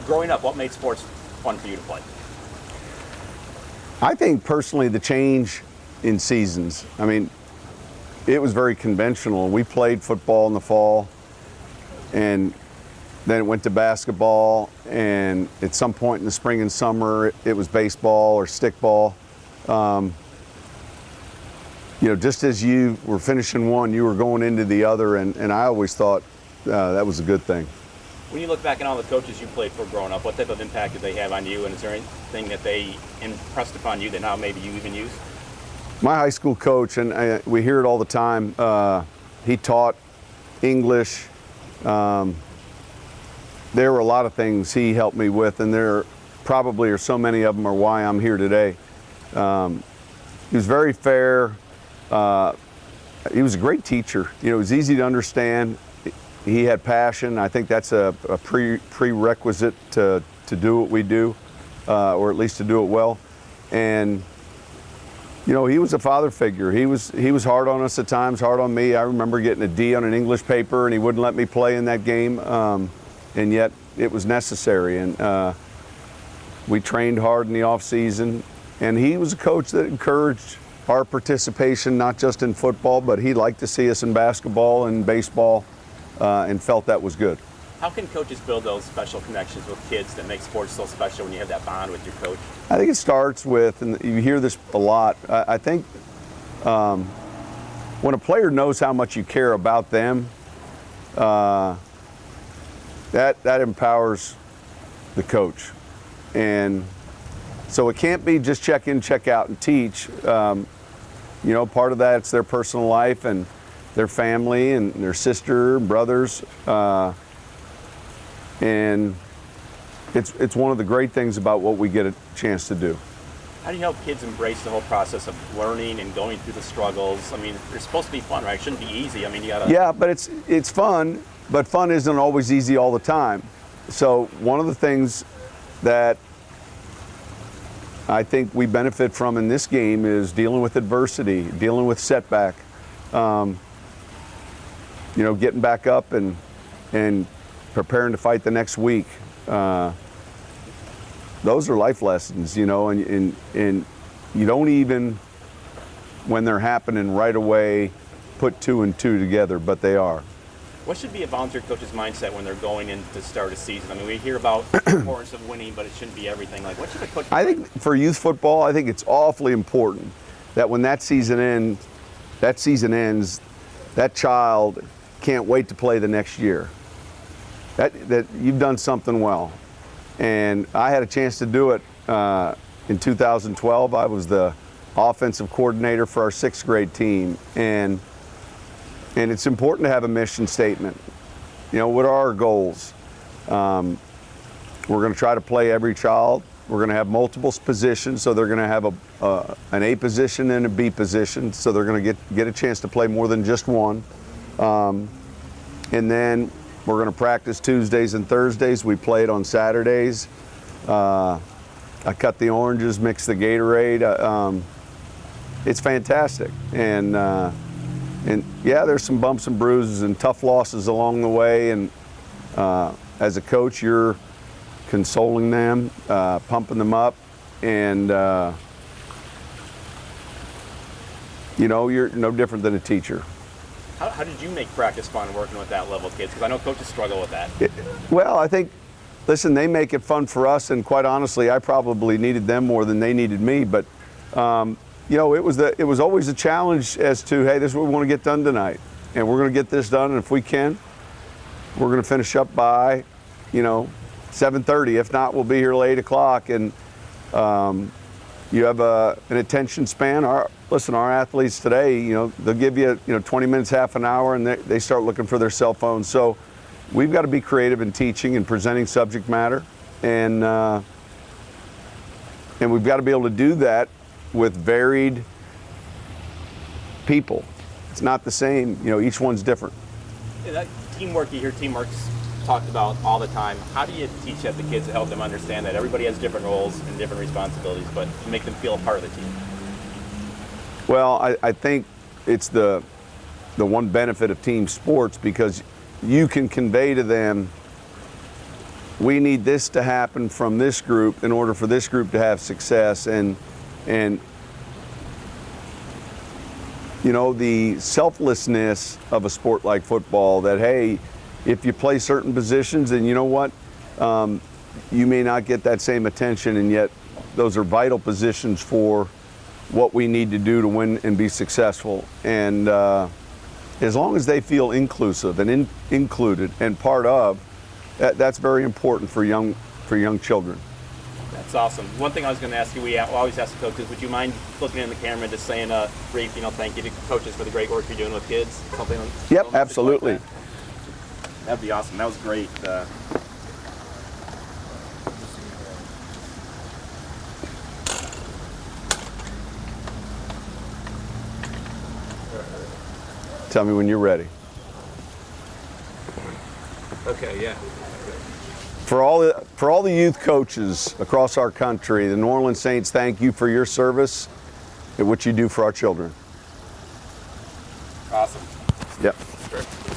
Growing up, what made sports fun for you to play? I think personally the change in seasons. I mean, it was very conventional. We played football in the fall, and then it went to basketball, and at some point in the spring and summer, it was baseball or stickball. Just as you were finishing one, you were going into the other, and I always thought that was a good thing. When you look back at all the coaches you played for growing up, what type of impact did they have on you, and is there anything that they impressed upon you that now maybe you even use? My high school coach, and we hear it all the time, he taught English. There were a lot of things he helped me with, and there probably are so many of them are why I'm here today. He was very fair. He was a great teacher. It was easy to understand. He had passion. I think that's a prerequisite to do what we do, or at least to do it well. And he was a father figure. He was hard on us at times, hard on me. I remember getting a D on an English paper, and he wouldn't let me play in that game. And yet it was necessary. And we trained hard in the off season. And he was a coach that encouraged our participation, not just in football, but he liked to see us in basketball and baseball, and felt that was good. How can coaches build those special connections with kids that make sports so special when you have that bond with your coach? I think it starts with, and you hear this a lot, I think when a player knows how much you care about them, that empowers the coach. And so it can't be just check in, check out, and teach. Part of that, it's their personal life and their family and their sister, brothers. And it's one of the great things about what we get a chance to do. How do you help kids embrace the whole process of learning and going through the struggles? I mean, it's supposed to be fun, right? It shouldn't be easy. I mean, you gotta... Yeah, but it's fun, but fun isn't always easy all the time. So one of the things that I think we benefit from in this game is dealing with adversity, dealing with setback, getting back up and preparing to fight the next week. Those are life lessons, and you don't even, when they're happening right away, put two and two together, but they are. What should be a volunteer coach's mindset when they're going in to start a season? I mean, we hear about the importance of winning, but it shouldn't be everything. Like, what should a coach do? I think for youth football, I think it's awfully important that when that season ends, that child can't wait to play the next year. That you've done something well. And I had a chance to do it in 2012. I was the offensive coordinator for our 6th grade team. And it's important to have a mission statement. What are our goals? We're going to try to play every child. We're going to have multiple positions, so they're going to have an A position and a B position, so they're going to get a chance to play more than just one. And then we're going to practice Tuesdays and Thursdays. We played on Saturdays. I cut the oranges, mix the Gatorade. It's fantastic. And yeah, there's some bumps and bruises and tough losses along the way. And as a coach, you're consoling them, pumping them up, and you're no different than a teacher. How did you make practice fun working with that level of kids? Because I know coaches struggle with that. Well, I think, listen, they make it fun for us, and quite honestly, I probably needed them more than they needed me. But it was always a challenge as to, hey, this is what we want to get done tonight, and we're going to get this done, and if we can, we're going to finish up by 7:30. If not, we'll be here till 8 o'clock. And you have an attention span. Our athletes today, they'll give you 20 minutes, half an hour, and they start looking for their cell phones. So we've got to be creative in teaching and presenting subject matter, and we've got to be able to do that with varied people. It's not the same. Each one's different. Yeah, that teamwork, you hear teamwork's talked about all the time. How do you teach that to kids to help them understand that everybody has different roles and different responsibilities, but to make them feel a part of the team? Well, I think it's the one benefit of team sports, because you can convey to them we need this to happen from this group in order for this group to have success. And you know, the selflessness of a sport like football, that, hey, if you play certain positions, then you know what, you may not get that same attention, and yet those are vital positions for what we need to do to win and be successful. And as long as they feel inclusive and included and part of, that's very important for young children. That's awesome. One thing I was going to ask you, we always ask the coaches, would you mind looking in the camera and just saying a brief, thank you to coaches for the great work you're doing with kids? Something. Yep, absolutely. Like that'd be awesome. That was great. Tell me when you're ready. Okay, yeah. For all the youth coaches across our country, the New Orleans Saints thank you for your service and what you do for our children. Awesome. Yep. Sure.